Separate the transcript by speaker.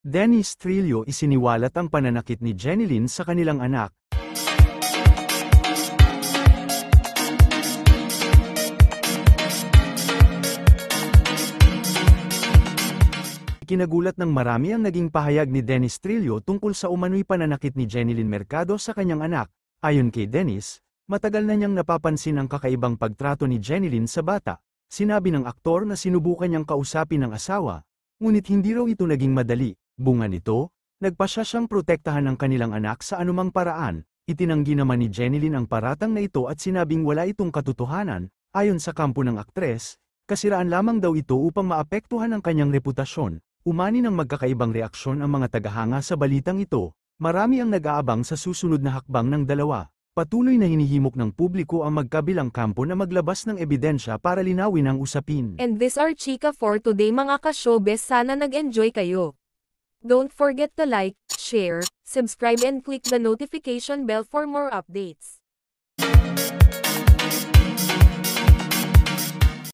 Speaker 1: Dennis Trillo isiniwalat ang pananakit ni Jenilyn sa kanilang anak. Kinagulat ng marami ang naging pahayag ni Dennis Trillo tungkol sa umano'y pananakit ni Jenilyn Mercado sa kanyang anak. Ayon kay Dennis, matagal na niyang napapansin ang kakaibang pagtrato ni Jenilyn sa bata. Sinabi ng aktor na sinubukan niyang kausapin ang asawa, ngunit hindi raw ito naging madali. Bunga nito, nagpasya siyang protektahan ang kanilang anak sa anumang paraan. Itinanggi naman ni Jenilyn ang paratang na ito at sinabing wala itong katotohanan. Ayon sa kampo ng aktres, kasiraan lamang daw ito upang maapektuhan ang kanyang reputasyon. Umani ng magkakaibang reaksyon ang mga tagahanga sa balitang ito. Marami ang nag-aabang sa susunod na hakbang ng dalawa. Patuloy na hinihimok ng publiko ang magkabilang kampo na maglabas ng ebidensya para linawin ang usapin.
Speaker 2: And this are chika for today mga ka-showbiz, sana nag-enjoy kayo. Don't forget to like, share, subscribe and click the notification bell for more updates.